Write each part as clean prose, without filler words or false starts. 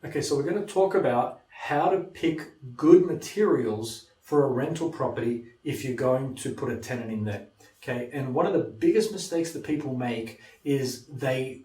Okay, so we're going to talk about how to pick good materials for a rental property if you're going to put a tenant in there. Okay, and one of the biggest mistakes that people make is they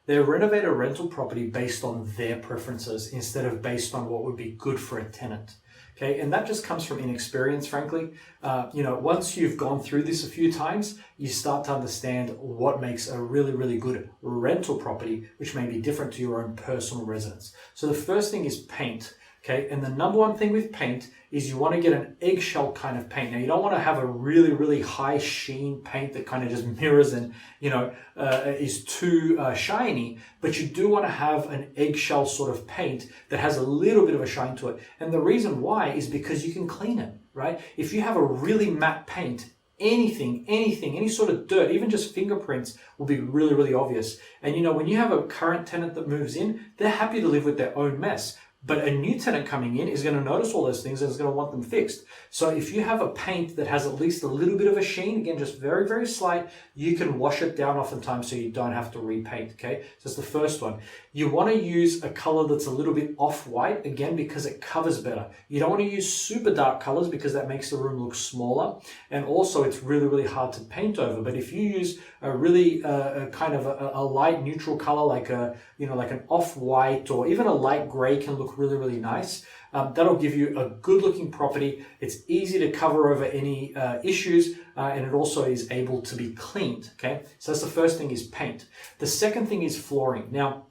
renovate a rental property based on their preferences instead of based on what would be good for a tenant. Okay, and that just comes from inexperience, frankly. Once you've gone through this a few times, you start to understand what makes a really, really good rental property, which may be different to your own personal residence. So the first thing is paint. Okay, and the number one thing with paint is you want to get an eggshell kind of paint. Now, you don't want to have a really, really high sheen paint that kind of just mirrors and, is too shiny, but you do want to have an eggshell sort of paint that has a little bit of a shine to it. And the reason why is because you can clean it, right? If you have a really matte paint, any sort of dirt, even just fingerprints will be really, really obvious. And, when you have a current tenant that moves in, they're happy to live with their own mess. But a new tenant coming in is going to notice all those things and is going to want them fixed. So if you have a paint that has at least a little bit of a sheen, again, just very, very slight, you can wash it down oftentimes so you don't have to repaint, okay? So that's the first one. You want to use a color that's a little bit off-white, again, because it covers better. You don't want to use super dark colors because that makes the room look smaller. And also it's really, really hard to paint over. But if you use a really kind of a light neutral color, like an off-white or even a light gray can look really, really nice. That'll give you a good looking property. It's easy to cover over any issues and it also is able to be cleaned. Okay, so that's the first thing is paint. The second thing is flooring. Now,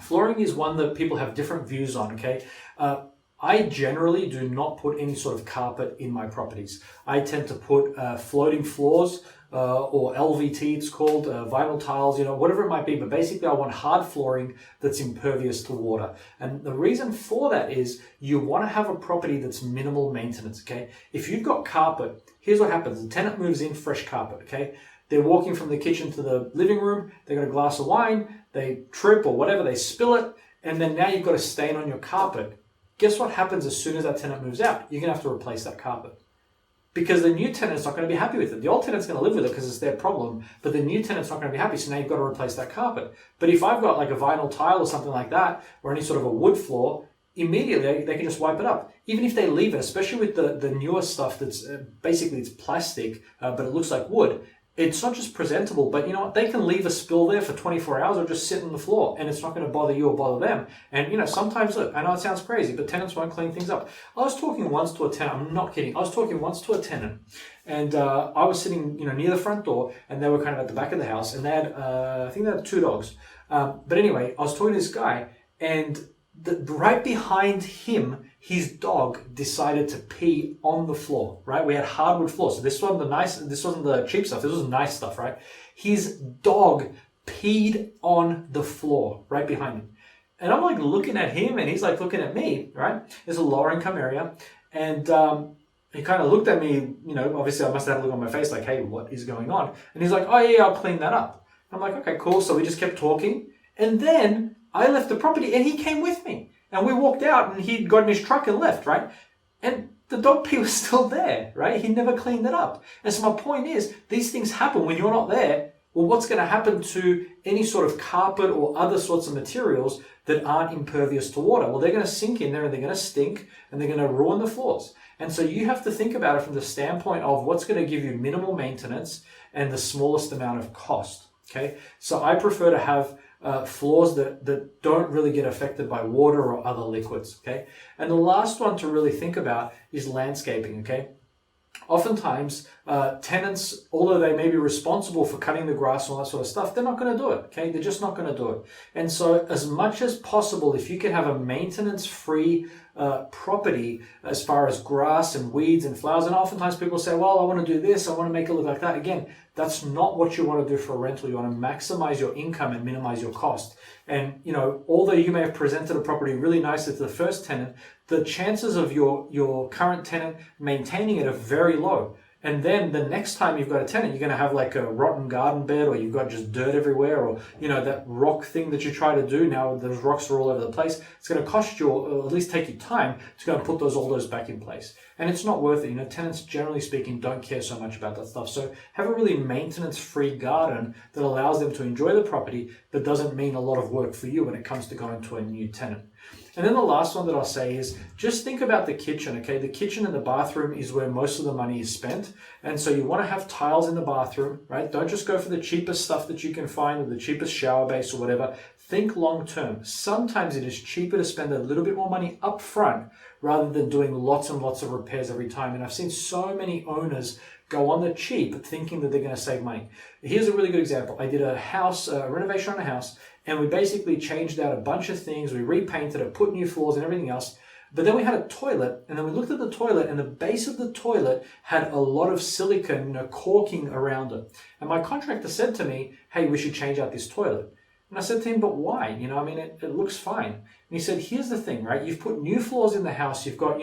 flooring is one that people have different views on. Okay, I generally do not put any sort of carpet in my properties. I tend to put floating floors or LVT, it's called, vinyl tiles, whatever it might be. But basically, I want hard flooring that's impervious to water. And the reason for that is you want to have a property that's minimal maintenance, okay? If you've got carpet, here's what happens. The tenant moves in, fresh carpet, okay? They're walking from the kitchen to the living room. They got a glass of wine. They trip or whatever. They spill it. And then now you've got a stain on your carpet. Guess what happens as soon as that tenant moves out? You're going to have to replace that carpet. Because the new tenant's not going to be happy with it. The old tenant's going to live with it because it's their problem, but the new tenant's not going to be happy, so now you've got to replace that carpet. But if I've got like a vinyl tile or something like that, or any sort of a wood floor, immediately they can just wipe it up. Even if they leave it, especially with the newer stuff that's basically it's plastic, but it looks like wood, it's not just presentable, but you know what? They can leave a spill there for 24 hours or just sit on the floor and it's not going to bother you or bother them. And sometimes, look, I know it sounds crazy, but tenants won't clean things up. I was talking once to a tenant, I'm not kidding, I was talking once to a tenant and I was sitting, near the front door and they were kind of at the back of the house and they had, I think they had 2 dogs. But anyway, I was talking to this guy and right behind him, his dog decided to pee on the floor, right? We had hardwood floors. So this wasn't the cheap stuff. This was nice stuff, right? His dog peed on the floor right behind him. And I'm like looking at him and he's like looking at me, right? It's a lower income area. And he kind of looked at me, obviously I must have had a look on my face like, hey, what is going on? And he's like, oh yeah, I'll clean that up. I'm like, okay, cool. So we just kept talking. And then I left the property and he came with me. And we walked out and he'd got in his truck and left, right? And the dog pee was still there, right? He never cleaned it up. And so my point is, these things happen when you're not there. Well, what's going to happen to any sort of carpet or other sorts of materials that aren't impervious to water? Well, they're going to sink in there and they're going to stink and they're going to ruin the floors. And so you have to think about it from the standpoint of what's going to give you minimal maintenance and the smallest amount of cost, okay? So I prefer to have floors that don't really get affected by water or other liquids, okay? And the last one to really think about is landscaping, okay? Oftentimes, tenants, although they may be responsible for cutting the grass and all that sort of stuff, they're not going to do it, okay? They're just not going to do it. And so as much as possible, if you can have a maintenance-free property as far as grass and weeds and flowers, and oftentimes people say, well, I want to do this, I want to make it look like that. Again, that's not what you want to do for a rental. You want to maximize your income and minimize your cost. And, although you may have presented a property really nicely to the first tenant, the chances of your current tenant maintaining it are very low. And then the next time you've got a tenant, you're going to have like a rotten garden bed, or you've got just dirt everywhere, or that rock thing that you try to do. Now those rocks are all over the place. It's going to cost you, or at least take you time to go and put all those back in place. And it's not worth it. Tenants, generally speaking, don't care so much about that stuff. So have a really maintenance-free garden that allows them to enjoy the property, but doesn't mean a lot of work for you when it comes to going to a new tenant. And then the last one that I'll say is just think about the kitchen, okay? The kitchen and the bathroom is where most of the money is spent. And so you want to have tiles in the bathroom, right? Don't just go for the cheapest stuff that you can find, or the cheapest shower base or whatever. Think long term. Sometimes it is cheaper to spend a little bit more money up front rather than doing lots and lots of repairs every time. And I've seen so many owners go on the cheap thinking that they're going to save money. Here's a really good example. I did a renovation on a house, and we basically changed out a bunch of things. We repainted it, put new floors and everything else. But then we had a toilet, and then we looked at the toilet, and the base of the toilet had a lot of silicone, corking around it. And my contractor said to me, hey, we should change out this toilet. And I said to him, but why? It looks fine. And he said, here's the thing, right? You've put new floors in the house. You've got,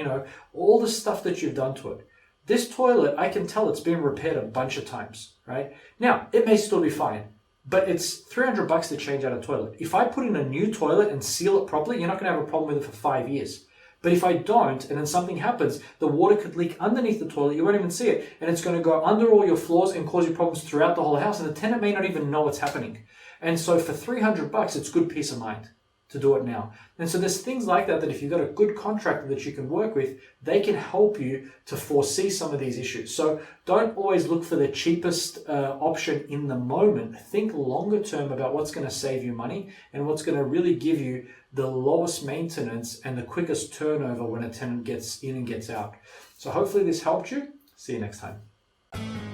all the stuff that you've done to it. This toilet, I can tell it's been repaired a bunch of times, right? Now, it may still be fine, but it's $300 to change out a toilet. If I put in a new toilet and seal it properly, you're not going to have a problem with it for 5 years. But if I don't, and then something happens, the water could leak underneath the toilet, you won't even see it, and it's going to go under all your floors and cause you problems throughout the whole house, and the tenant may not even know what's happening. And so for $300, it's good peace of mind to do it now. And so there's things like that if you've got a good contractor that you can work with, they can help you to foresee some of these issues. So don't always look for the cheapest option in the moment. Think longer term about what's going to save you money and what's going to really give you the lowest maintenance and the quickest turnover when a tenant gets in and gets out. So hopefully this helped you. See you next time.